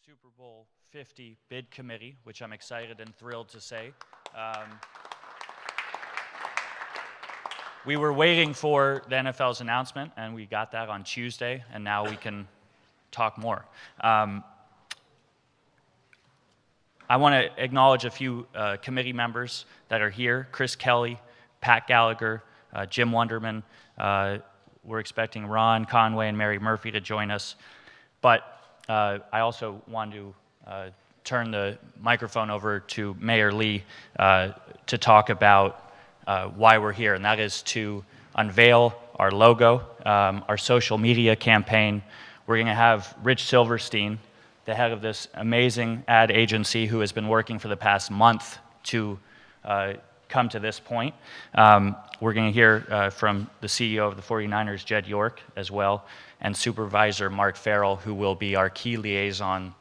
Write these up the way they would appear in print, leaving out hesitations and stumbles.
Super Bowl 50 bid committee, which I'm excited and thrilled to say. We were waiting for the NFL's announcement, and we got that on Tuesday, and now we can talk more. I want to acknowledge a few committee members that are here: Chris Kelly, Pat Gallagher, Jim Wonderman. We're expecting Ron Conway and Mary Murphy to join us. But I also want to turn the microphone over to Mayor Lee to talk about why we're here, and that is to unveil our logo, our social media campaign. We're going to have Rich Silverstein, the head of this amazing ad agency who has been working for the past month to come to this point. We're going to hear from the CEO of the 49ers, Jed York, as well, and Supervisor Mark Farrell, who will be our key liaison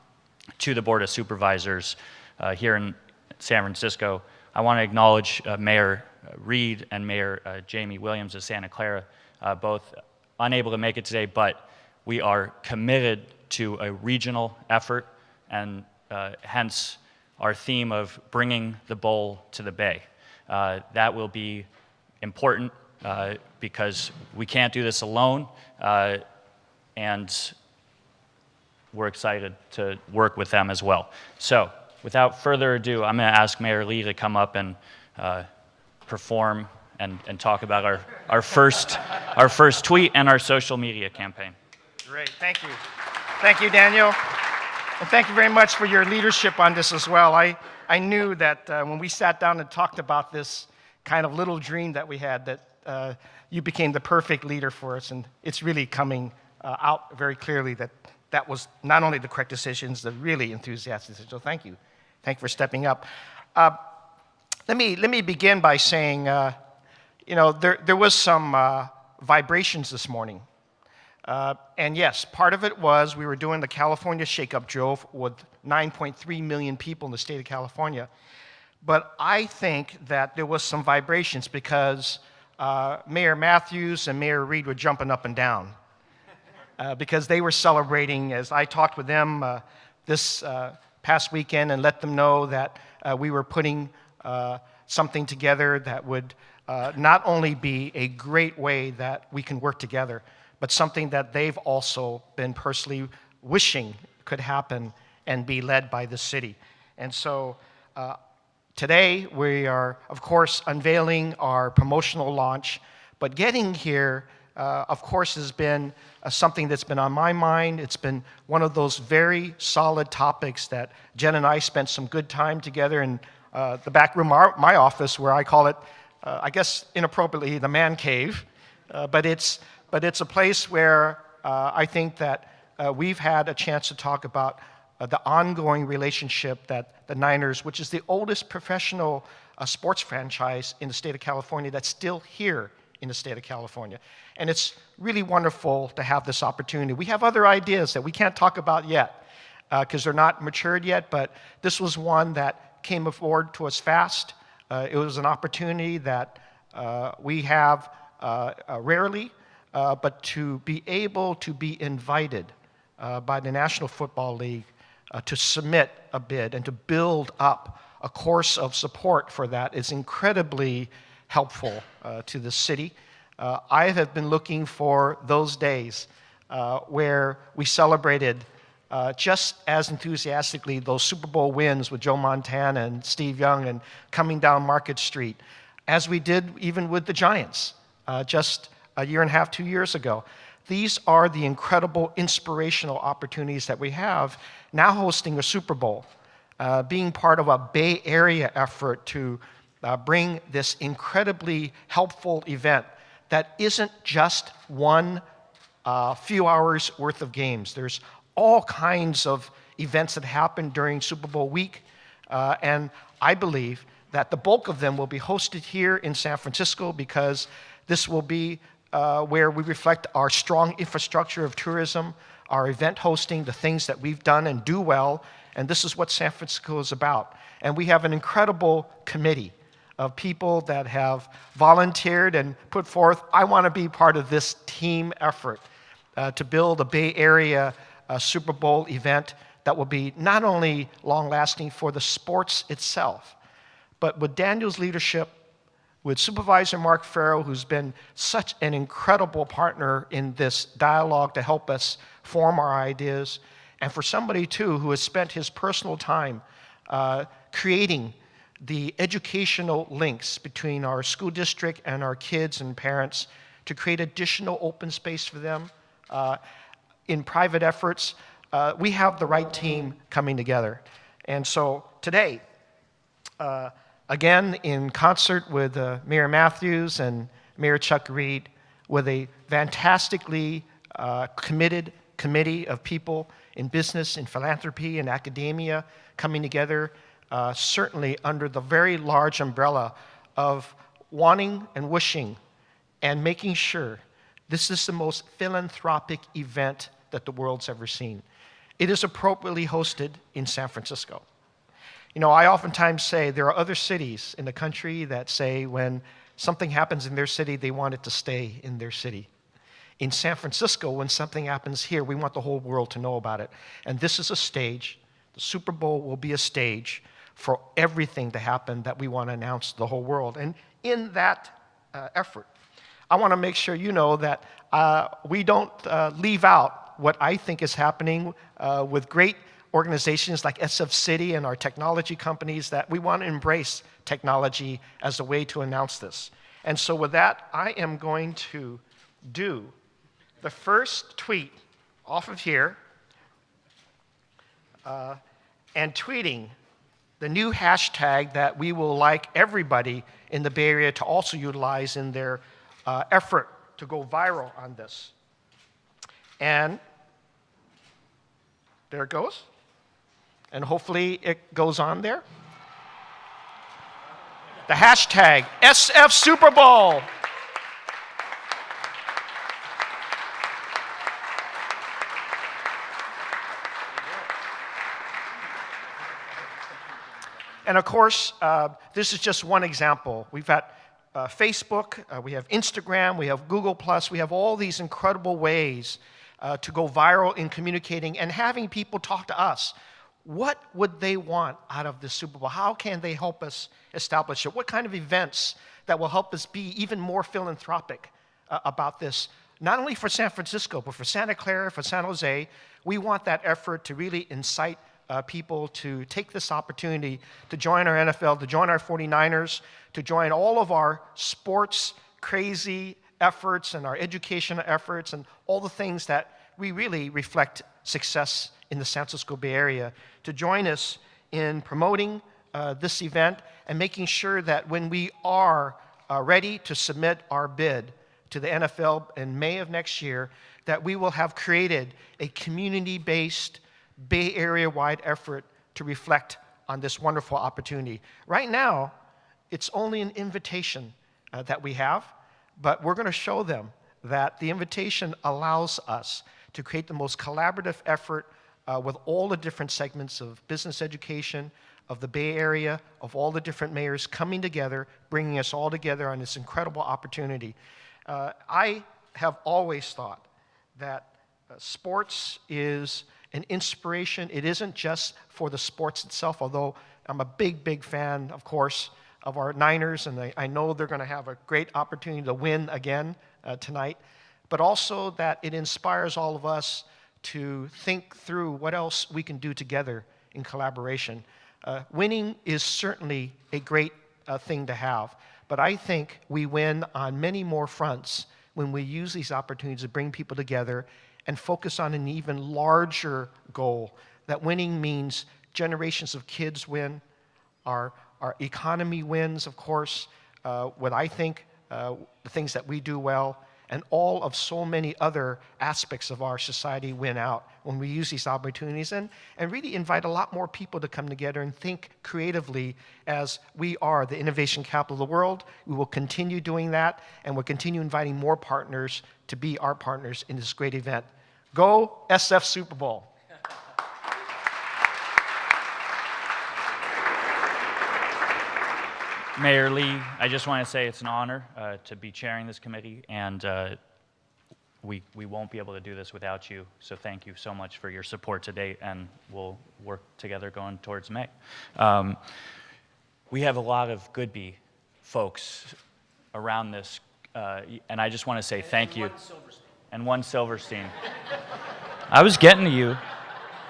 to the Board of Supervisors here in San Francisco. I want to acknowledge Mayor Reed and Mayor Jamie Williams of Santa Clara, both unable to make it today, but we are committed to a regional effort, and hence our theme of bringing the bowl to the Bay. That will be important because we can't do this alone, and we're excited to work with them as well. So, without further ado, I'm going to ask Mayor Lee to come up and perform and talk about our first tweet and our social media campaign. Great, thank you. Thank you, Daniel. And thank you very much for your leadership on this as well. I knew that when we sat down and talked about this kind of little dream that we had, that you became the perfect leader for us, and it's really coming out very clearly that was not only the correct decisions, the really enthusiastic decisions. So thank you. Thank you for stepping up. Let me begin by saying, there was some vibrations this morning. And yes, part of it was we were doing the California Shake-Up Drill with 9.3 million people in the state of California. But I think that there was some vibrations because Mayor Matthews and Mayor Reed were jumping up and down because they were celebrating, as I talked with them this past weekend and let them know that we were putting something together that would not only be a great way that we can work together, but something that they've also been personally wishing could happen and be led by the city. And so today we are, of course, unveiling our promotional launch, but getting here, of course, has been something that's been on my mind. It's been one of those very solid topics that Jen and I spent some good time together in the back room of my office, where I call it, I guess inappropriately, the man cave, but it's a place where I think that we've had a chance to talk about the ongoing relationship that the Niners, which is the oldest professional sports franchise in the state of California, that's still here in the state of California. And it's really wonderful to have this opportunity. We have other ideas that we can't talk about yet because they're not matured yet, but this was one that came forward to us fast. It was an opportunity that we have rarely, but to be able to be invited by the National Football League to submit a bid and to build up a course of support for that is incredibly helpful to the city. I have been looking for those days where we celebrated just as enthusiastically those Super Bowl wins with Joe Montana and Steve Young and coming down Market Street, as we did even with the Giants just a year and a half, 2 years ago. These are the incredible inspirational opportunities that we have now hosting a Super Bowl, being part of a Bay Area effort to bring this incredibly helpful event that isn't just one few hours worth of games. There's all kinds of events that happen during Super Bowl week, and I believe that the bulk of them will be hosted here in San Francisco because this will be where we reflect our strong infrastructure of tourism, our event hosting, the things that we've done and do well, and this is what San Francisco is about. And we have an incredible committee of people that have volunteered and put forth, I want to be part of this team effort to build a Bay Area Super Bowl event that will be not only long-lasting for the sports itself, but with Daniel's leadership, with Supervisor Mark Farrow, who's been such an incredible partner in this dialogue to help us form our ideas, and for somebody, too, who has spent his personal time creating the educational links between our school district and our kids and parents to create additional open space for them in private efforts. We have the right team coming together. And so today, again, in concert with Mayor Matthews and Mayor Chuck Reed, with a fantastically committed committee of people in business, in philanthropy, in academia, coming together, certainly under the very large umbrella of wanting and wishing and making sure this is the most philanthropic event that the world's ever seen. It is appropriately hosted in San Francisco. You know, I oftentimes say there are other cities in the country that say when something happens in their city, they want it to stay in their city. In San Francisco, when something happens here, we want the whole world to know about it. And this is a stage. The Super Bowl will be a stage for everything to happen that we want to announce to the whole world. And in that effort, I want to make sure you know that we don't leave out what I think is happening with great organizations like SF City and our technology companies, that we want to embrace technology as a way to announce this. And so with that, I am going to do the first tweet off of here and tweeting the new hashtag that we will like everybody in the Bay Area to also utilize in their effort to go viral on this. And there it goes. And hopefully it goes on there. The hashtag SF Super Bowl. And of course, this is just one example. We've got Facebook, we have Instagram, we have Google+, we have all these incredible ways to go viral in communicating and having people talk to us. What would they want out of the Super Bowl? How can they help us establish it? What kind of events that will help us be even more philanthropic about this? Not only for San Francisco, but for Santa Clara, for San Jose. We want that effort to really incite people to take this opportunity to join our NFL, to join our 49ers, to join all of our sports crazy efforts and our educational efforts and all the things that we really reflect success in the San Francisco Bay Area, to join us in promoting this event and making sure that when we are ready to submit our bid to the NFL in May of next year, that we will have created a community-based Bay Area-wide effort to reflect on this wonderful opportunity. Right now, it's only an invitation that we have, but we're going to show them that the invitation allows us to create the most collaborative effort with all the different segments of business education, of the Bay Area, of all the different mayors coming together, bringing us all together on this incredible opportunity. I have always thought that sports is an inspiration. It isn't just for the sports itself, although I'm a big, big fan, of course, of our Niners, and I know they're going to have a great opportunity to win again tonight, but also that it inspires all of us to think through what else we can do together in collaboration. Winning is certainly a great thing to have, but I think we win on many more fronts when we use these opportunities to bring people together and focus on an even larger goal. That winning means generations of kids win, our economy wins, of course, what I think, the things that we do well, and all of so many other aspects of our society win out when we use these opportunities and really invite a lot more people to come together and think creatively as we are the innovation capital of the world. We will continue doing that, and we'll continue inviting more partners to be our partners in this great event. Go SF Super Bowl. Mayor Lee, I just want to say it's an honor to be chairing this committee, and we won't be able to do this without you. So thank you so much for your support to date, and we'll work together going towards May. We have a lot of Goodby folks around this, and I just want to say thank you. And one Silverstein. I was getting to you.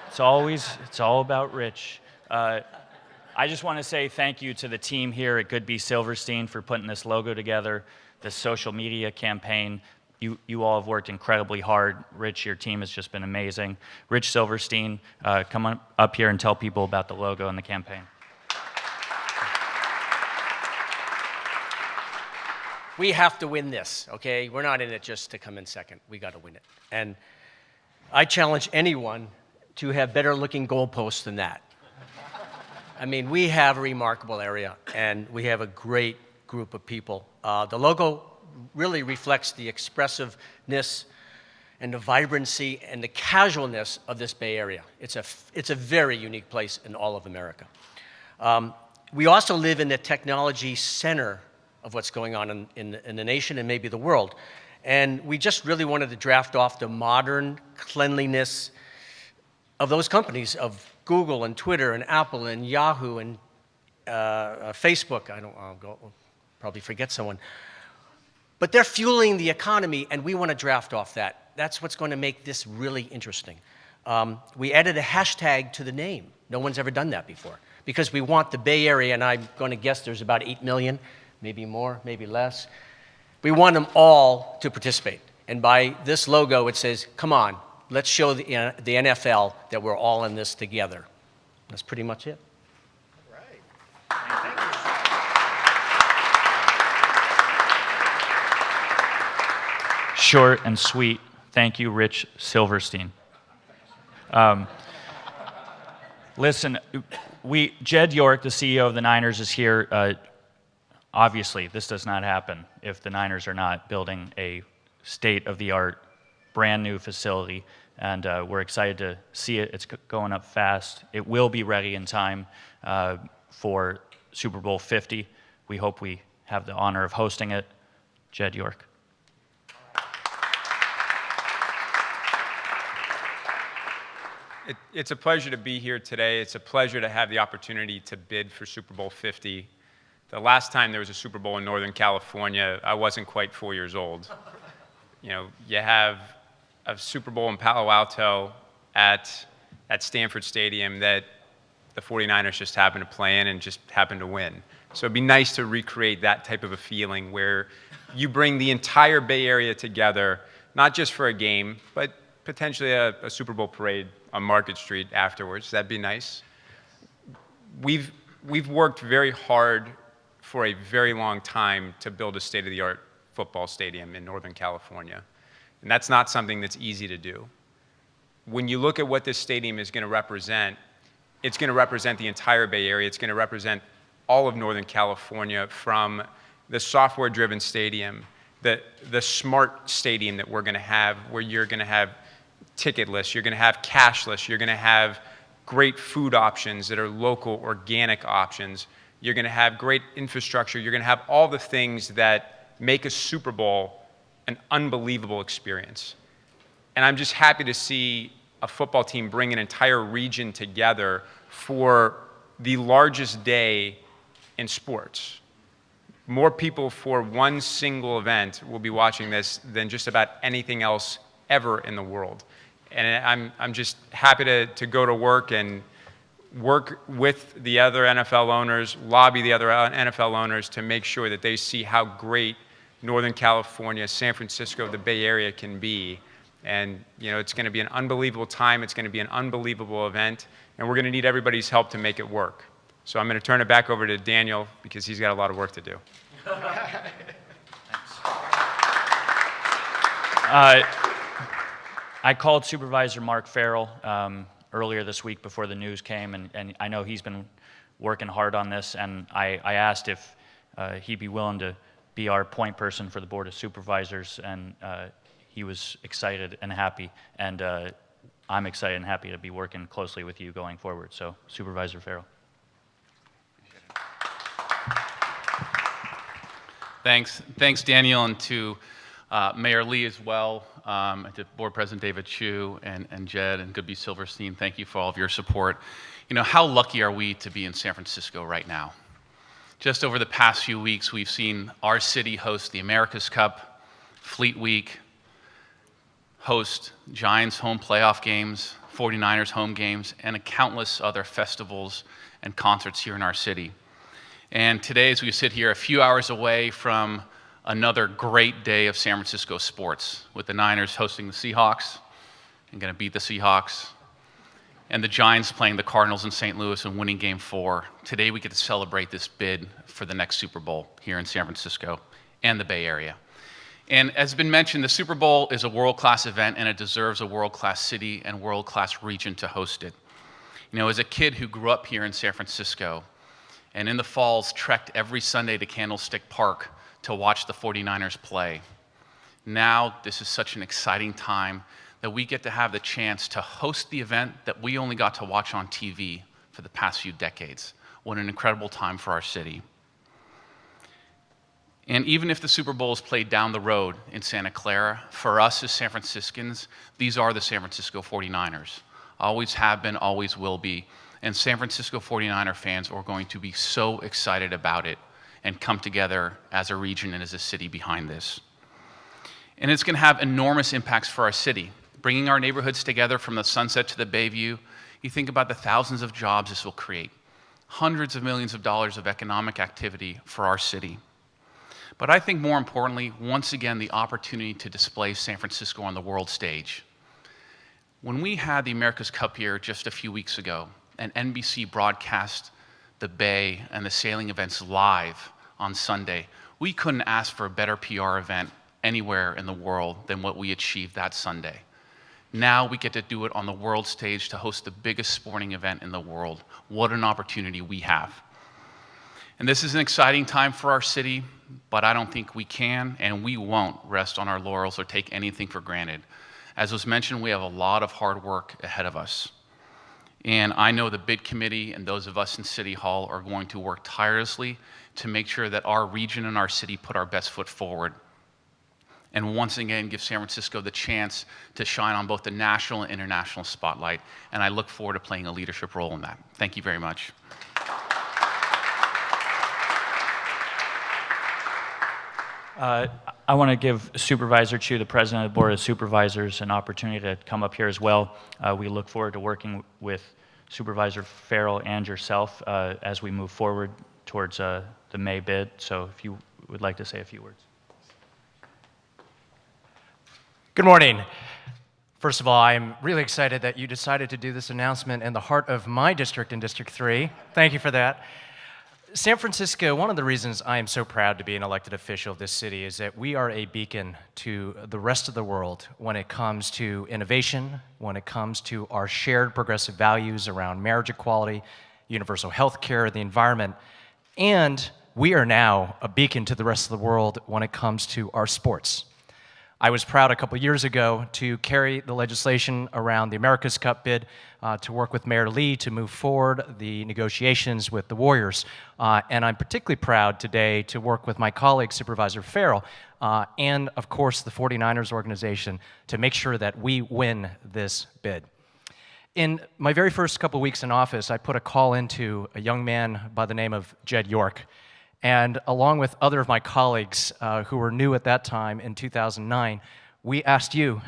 It's all about Rich. I just want to say thank you to the team here at Goodby Silverstein for putting this logo together, this social media campaign. You all have worked incredibly hard. Rich, your team has just been amazing. Rich Silverstein, come on up here and tell people about the logo and the campaign. We have to win this, okay? We're not in it just to come in second. We got to win it. And I challenge anyone to have better looking goalposts than that. I mean, we have a remarkable area, and we have a great group of people. The logo really reflects the expressiveness and the vibrancy and the casualness of this Bay Area. It's a very unique place in all of America. We also live in the technology center of what's going on in the nation and maybe the world. And we just really wanted to draft off the modern cleanliness of those companies, of Google and Twitter and Apple and Yahoo and Facebook. I'll probably forget someone. But they're fueling the economy, and we want to draft off that. That's what's going to make this really interesting. We added a hashtag to the name. No one's ever done that before, because we want the Bay Area, and I'm going to guess there's about 8 million, maybe more, maybe less. We want them all to participate. And by this logo, it says, come on, let's show the NFL that we're all in this together. That's pretty much it. All right. Thank you. Short and sweet. Thank you, Rich Silverstein. Listen, Jed York, the CEO of the Niners, is here. Obviously, this does not happen if the Niners are not building a state-of-the-art, brand-new facility, and we're excited to see it. It's going up fast. It will be ready in time for Super Bowl 50. We hope we have the honor of hosting it. Jed York. It's a pleasure to be here today. It's a pleasure to have the opportunity to bid for Super Bowl 50. The last time there was a Super Bowl in Northern California, I wasn't quite 4 years old. You know, you have a Super Bowl in Palo Alto at Stanford Stadium that the 49ers just happened to play in and just happened to win. So it'd be nice to recreate that type of a feeling where you bring the entire Bay Area together, not just for a game, but potentially a Super Bowl parade on Market Street afterwards. That'd be nice. We've worked very hard for a very long time to build a state-of-the-art football stadium in Northern California. And that's not something that's easy to do. When you look at what this stadium is going to represent, it's going to represent the entire Bay Area. It's going to represent all of Northern California, from the software-driven stadium, the smart stadium that we're going to have, where you're going to have ticketless, you're going to have cashless, you're going to have great food options that are local, organic options. You're going to have great infrastructure. You're going to have all the things that make a Super Bowl an unbelievable experience. And I'm just happy to see a football team bring an entire region together for the largest day in sports. More people for one single event will be watching this than just about anything else ever in the world. And I'm just happy to go to work and work with the other NFL owners, lobby the other NFL owners to make sure that they see how great Northern California, San Francisco, the Bay Area can be. And you know, it's going to be an unbelievable time. It's going to be an unbelievable event. And we're going to need everybody's help to make it work. So I'm going to turn it back over to Daniel, because he's got a lot of work to do. I called Supervisor Mark Farrell earlier this week before the news came, and I know he's been working hard on this, and I asked if he'd be willing to be our point person for the Board of Supervisors, and he was excited and happy, and I'm excited and happy to be working closely with you going forward. So, Supervisor Farrell. Thanks, Daniel, and to Mayor Lee as well, and to Board President David Chu and Jed and Goodby Silverstein, thank you for all of your support. You know, how lucky are we to be in San Francisco right now? Just over the past few weeks, we've seen our city host the America's Cup, Fleet Week, host Giants home playoff games, 49ers home games, and countless other festivals and concerts here in our city. And today, as we sit here a few hours away from another great day of San Francisco sports, with the Niners hosting the Seahawks and going to beat the Seahawks, and the Giants playing the Cardinals in St. Louis and winning Game 4. Today we get to celebrate this bid for the next Super Bowl here in San Francisco and the Bay Area. And as has been mentioned, the Super Bowl is a world-class event, and it deserves a world-class city and world-class region to host it. You know, as a kid who grew up here in San Francisco, and in the falls trekked every Sunday to Candlestick Park to watch the 49ers play, now this is such an exciting time that we get to have the chance to host the event that we only got to watch on TV for the past few decades. What an incredible time for our city. And even if the Super Bowl is played down the road in Santa Clara, for us as San Franciscans, these are the San Francisco 49ers. Always have been, always will be. And San Francisco 49er fans are going to be so excited about it and come together as a region and as a city behind this. And it's going to have enormous impacts for our city. Bringing our neighborhoods together from the Sunset to the Bayview, you think about the thousands of jobs this will create, hundreds of millions of dollars of economic activity for our city. But I think more importantly, once again, the opportunity to display San Francisco on the world stage. When we had the America's Cup here just a few weeks ago, and NBC broadcast the Bay and the sailing events live on Sunday, we couldn't ask for a better PR event anywhere in the world than what we achieved that Sunday. Now we get to do it on the world stage to host the biggest sporting event in the world. What an opportunity we have. And this is an exciting time for our city, but I don't think we can and we won't rest on our laurels or take anything for granted. As was mentioned, we have a lot of hard work ahead of us. And I know the bid committee and those of us in City Hall are going to work tirelessly to make sure that our region and our city put our best foot forward. And once again, give San Francisco the chance to shine on both the national and international spotlight. And I look forward to playing a leadership role in that. Thank you very much. I want to give Supervisor Chu, the President of the Board of Supervisors, an opportunity to come up here as well. We look forward to working with Supervisor Farrell and yourself as we move forward towards the May bid. So if you would like to say a few words. Good morning. First of all, I'm really excited that you decided to do this announcement in the heart of my district in District 3. Thank you for that. San Francisco, one of the reasons I am so proud to be an elected official of this city is that we are a beacon to the rest of the world when it comes to innovation, when it comes to our shared progressive values around marriage equality, universal health care, the environment, and we are now a beacon to the rest of the world when it comes to our sports. I was proud a couple years ago to carry the legislation around the America's Cup bid to work with Mayor Lee to move forward the negotiations with the Warriors. And I'm particularly proud today to work with my colleague, Supervisor Farrell, and of course the 49ers organization to make sure that we win this bid. In my very first couple weeks in office, I put a call into a young man by the name of Jed York. And along with other of my colleagues who were new at that time in 2009, we asked you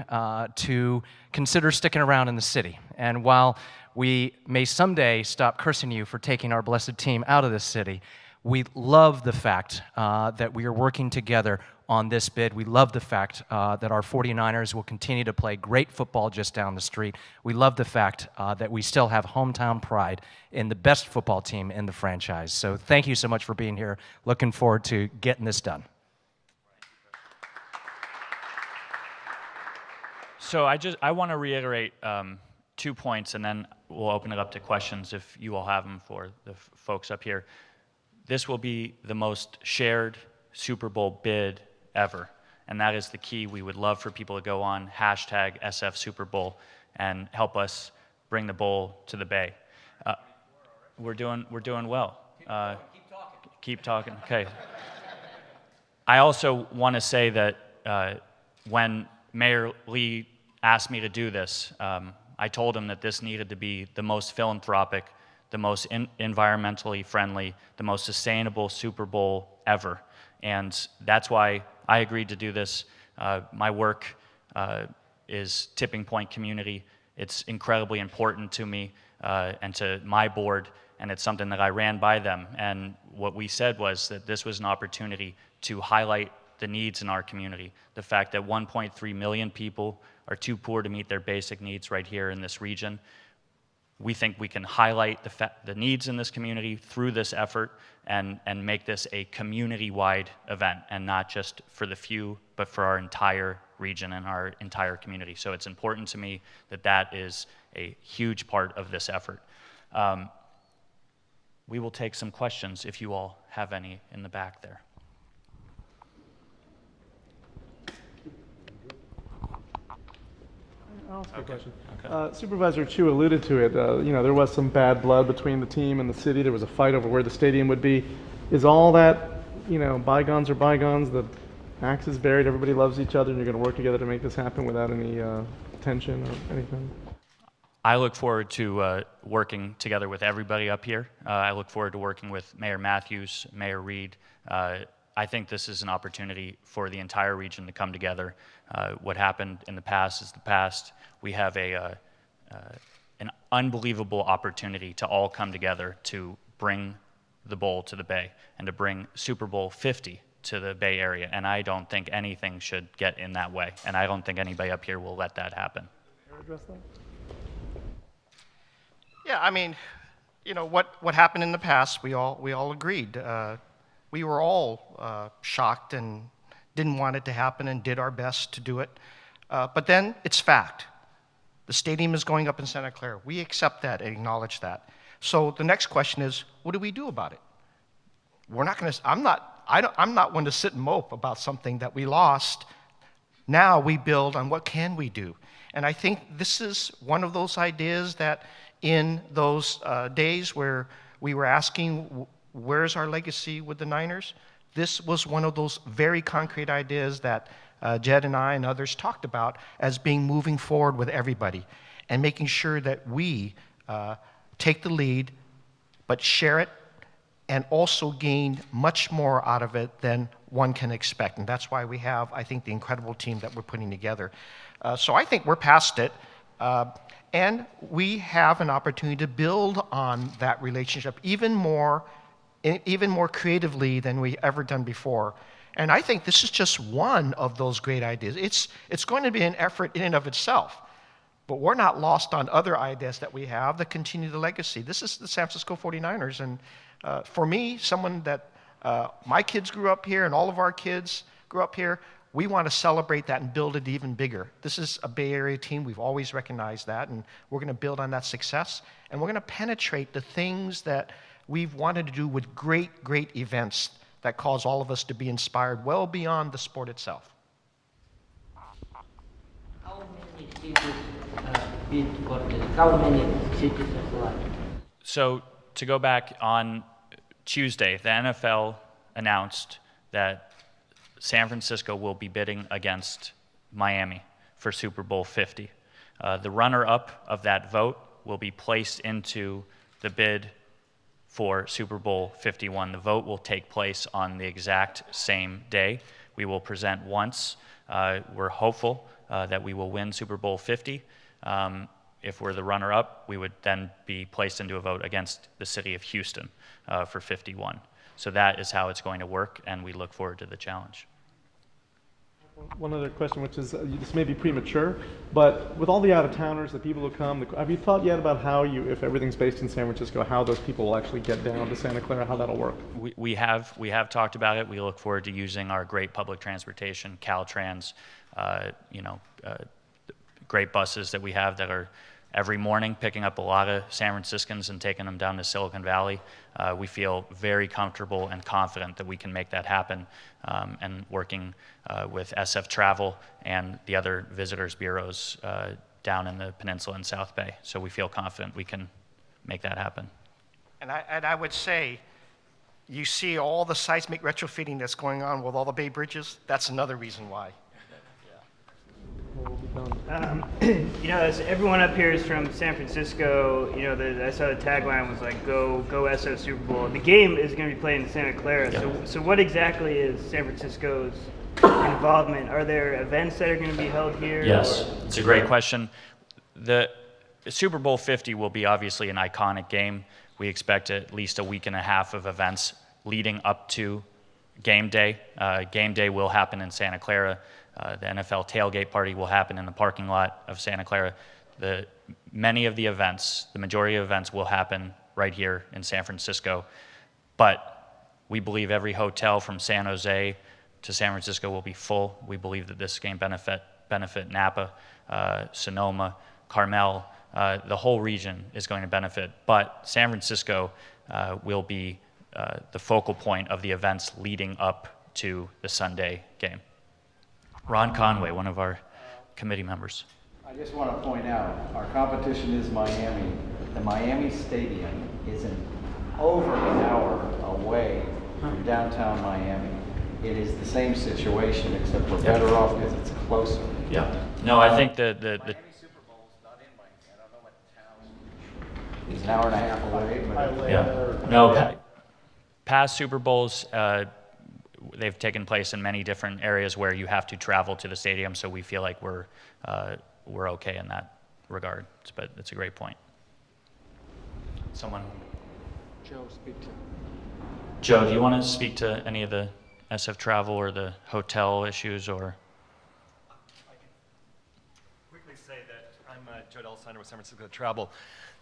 to consider sticking around in the city. And while we may someday stop cursing you for taking our blessed team out of this city, we love the fact that we are working together on this bid. We love the fact that our 49ers will continue to play great football just down the street. We love the fact that we still have hometown pride in the best football team in the franchise. So thank you so much for being here. Looking forward to getting this done. So I want to reiterate 2 points, and then we'll open it up to questions if you all have them for the folks up here. This will be the most shared Super Bowl bid ever, and that is the key. We would love for people to go on hashtag SF Super Bowl and help us bring the bowl to the Bay. We're doing well. Keep talking. Okay. I also want to say that when Mayor Lee asked me to do this, I told him that this needed to be the most philanthropic, the most environmentally friendly, the most sustainable Super Bowl ever. And that's why I agreed to do this. My work is Tipping Point community. It's incredibly important to me and to my board, and it's something that I ran by them. And what we said was that this was an opportunity to highlight the needs in our community. The fact that 1.3 million people are too poor to meet their basic needs right here in this region. We think we can highlight the needs in this community through this effort and make this a community-wide event, and not just for the few, but for our entire region and our entire community. So it's important to me that that is a huge part of this effort. We will take some questions if you all have any in the back there. I'll ask a question. Supervisor Chu alluded to it. There was some bad blood between the team and the city. There was a fight over where the stadium would be. Is all that, bygones are bygones? The axe is buried. Everybody loves each other, and you're going to work together to make this happen without any tension or anything? I look forward to working together with everybody up here. I look forward to working with Mayor Matthews, Mayor Reed. I think this is an opportunity for the entire region to come together. What happened in the past is the past. We have an unbelievable opportunity to all come together to bring the bowl to the Bay and to bring Super Bowl 50 to the Bay Area. And I don't think anything should get in that way. And I don't think anybody up here will let that happen. Address that? Yeah, I mean, what happened in the past, we all agreed. We were all shocked and didn't want it to happen and did our best to do it. But then it's fact. The stadium is going up in Santa Clara. We accept that and acknowledge that. So the next question is, what do we do about it? We're not going to. I'm not one to sit and mope about something that we lost. Now we build on what can we do, and I think this is one of those ideas that, in those days where we were asking, where's our legacy with the Niners? This was one of those very concrete ideas that Jed and I and others talked about as being moving forward with everybody and making sure that we take the lead, but share it and also gain much more out of it than one can expect. And that's why we have, I think, the incredible team that we're putting together. So I think we're past it. And we have an opportunity to build on that relationship even more creatively than we ever done before. And I think this is just one of those great ideas. It's going to be an effort in and of itself, but we're not lost on other ideas that we have that continue the legacy. This is the San Francisco 49ers, and for me, someone that my kids grew up here and all of our kids grew up here, we want to celebrate that and build it even bigger. This is a Bay Area team. We've always recognized that, and we're going to build on that success, and we're going to penetrate the things that we've wanted to do with great, great events that cause all of us to be inspired well beyond the sport itself. How many cities bid for this? How many cities applied? So to go back, on Tuesday, the NFL announced that San Francisco will be bidding against Miami for Super Bowl 50. The runner-up of that vote will be placed into the bid for Super Bowl 51. The vote will take place on the exact same day. We will present once. We're hopeful that we will win Super Bowl 50. If we're the runner-up, we would then be placed into a vote against the city of Houston for 51. So that is how it's going to work, and we look forward to the challenge. One other question, which is, this may be premature, but with all the out-of-towners, the people who come, have you thought yet about how if everything's based in San Francisco, how those people will actually get down to Santa Clara, how that'll work? We have talked about it. We look forward to using our great public transportation, Caltrans, great buses that we have that are every morning picking up a lot of San Franciscans and taking them down to Silicon Valley. We feel very comfortable and confident that we can make that happen, and working with SF Travel and the other visitors bureaus down in the peninsula and South Bay. So we feel confident we can make that happen. And I would say, you see all the seismic retrofitting that's going on with all the Bay Bridges, that's another reason why. As everyone up here is from San Francisco, I saw the tagline was like, go SO Super Bowl. The game is going to be played in Santa Clara. Yep. So what exactly is San Francisco's involvement? Are there events that are going to be held here? Yes, or? it's a great question. The Super Bowl 50 will be obviously an iconic game. We expect at least a week and a half of events leading up to game day. Game day will happen in Santa Clara. The NFL tailgate party will happen in the parking lot of Santa Clara. Many of the events, the majority of events will happen right here in San Francisco. But we believe every hotel from San Jose to San Francisco will be full. We believe that this game benefit Napa, Sonoma, Carmel. The whole region is going to benefit. But San Francisco will be the focal point of the events leading up to the Sunday game. Ron Conway, one of our committee members. I just want to point out, our competition is Miami. The Miami Stadium is over an hour away from downtown Miami. It is the same situation, except we're better off because it's closer. Yeah. No, I think the Miami Super Bowl is not in Miami. I don't know what town. It's an hour and a half away, but yeah. No, past Super Bowls, they've taken place in many different areas where you have to travel to the stadium, so we feel like we're okay in that regard. But it's a great point. Someone? Joe, speak to. Joe, do you want to speak to any of the SF travel or the hotel issues, or? I can quickly say that I'm Joe Delsander with San Francisco Travel.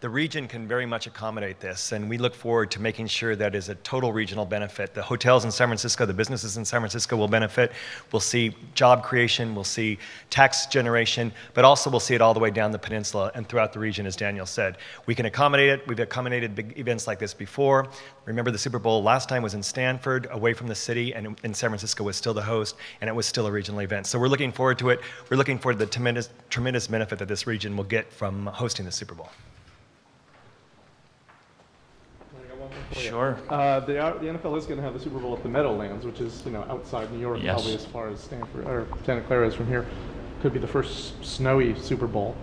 The region can very much accommodate this, and we look forward to making sure that is a total regional benefit. The hotels in San Francisco, the businesses in San Francisco will benefit. We'll see job creation, we'll see tax generation, but also we'll see it all the way down the peninsula and throughout the region, as Daniel said. We can accommodate it. We've accommodated big events like this before. Remember, the Super Bowl last time was in Stanford, away from the city, and in San Francisco was still the host, and it was still a regional event. So we're looking forward to it. We're looking forward to the tremendous benefit that this region will get from hosting the Super Bowl. Sure. The NFL is going to have the Super Bowl at the Meadowlands, which is outside New York, Yes. probably as far as Stanford or Santa Clara is from here. Could be the first snowy Super Bowl.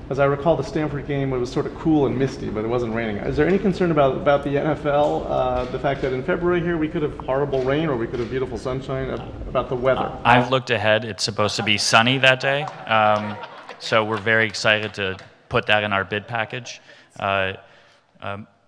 As I recall, the Stanford game, it was sort of cool and misty, but it wasn't raining. Is there any concern about the NFL, the fact that in February here we could have horrible rain or we could have beautiful sunshine, about the weather? I've looked ahead. It's supposed to be sunny that day, so we're very excited to put that in our bid package.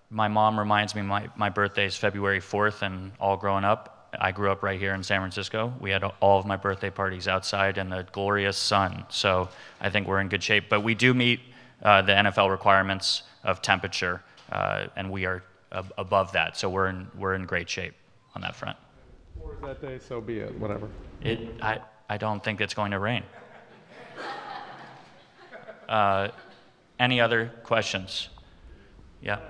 My mom reminds me my birthday is February 4th, and all growing up, I grew up right here in San Francisco. We had all of my birthday parties outside in the glorious sun, so I think we're in good shape. But we do meet the NFL requirements of temperature, and we are above that, so we're in great shape on that front. Or is that day, so be it, whatever. I don't think it's going to rain. Any other questions? Yeah.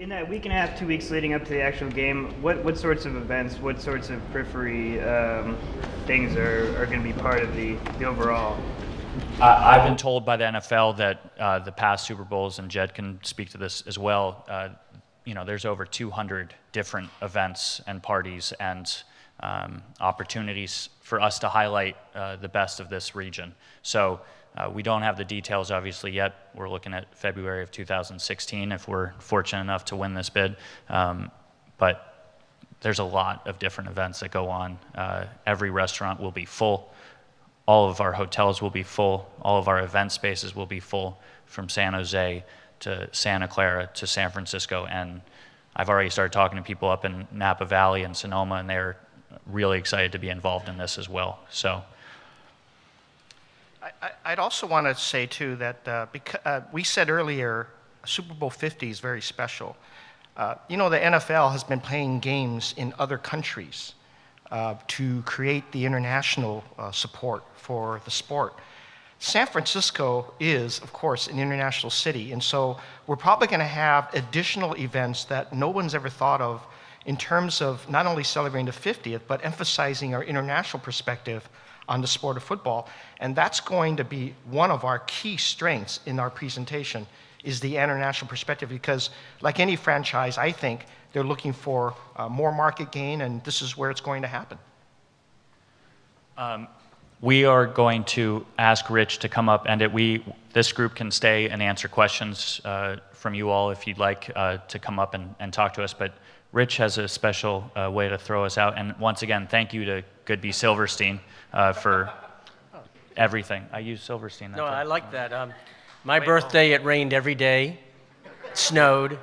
In that week and a half, 2 weeks leading up to the actual game, what sorts of events, what sorts of periphery things are going to be part of the overall? I've been told by the NFL that the past Super Bowls, and Jed can speak to this as well, there's over 200 different events and parties and opportunities for us to highlight the best of this region. So we don't have the details, obviously, yet. We're looking at February of 2016 if we're fortunate enough to win this bid. But there's a lot of different events that go on. Every restaurant will be full. All of our hotels will be full. All of our event spaces will be full, from San Jose to Santa Clara to San Francisco. And I've already started talking to people up in Napa Valley and Sonoma, and they're really excited to be involved in this as well. So. I'd also want to say, too, that because, we said earlier, Super Bowl 50 is very special. The NFL has been playing games in other countries to create the international support for the sport. San Francisco is, of course, an international city, and so we're probably going to have additional events that no one's ever thought of in terms of not only celebrating the 50th, but emphasizing our international perspective on the sport of football. And that's going to be one of our key strengths in our presentation, is the international perspective, because like any franchise, I think they're looking for more market gain, and this is where it's going to happen. We are going to ask Rich to come up, and this group can stay and answer questions from you all if you'd like to come up and talk to us. But Rich has a special way to throw us out. And once again, thank you to Goodby Silverstein for everything. I used Silverstein that No, time. I like that. My birthday, it rained every day. It snowed.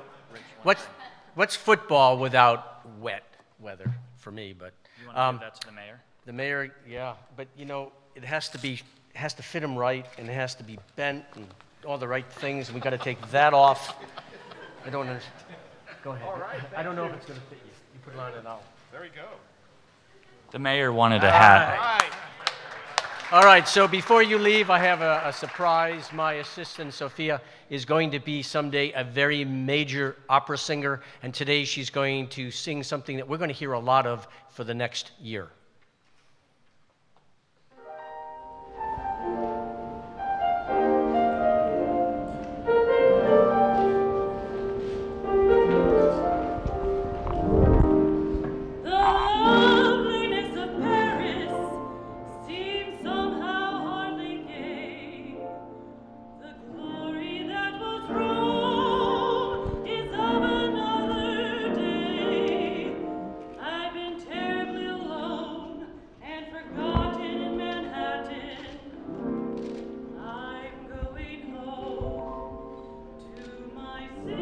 What's football without wet weather for me? But You want to give that to the mayor? the mayor, yeah. But it has to fit him right, and it has to be bent and all the right things. And we got to take that off. I don't understand. Go ahead. All right, I don't know if it's going to fit you. You put it on and out. There we go. The mayor wanted a hat. All right. All right, so before you leave, I have a surprise. My assistant, Sophia, is going to be someday a very major opera singer, and today she's going to sing something that we're going to hear a lot of for the next year.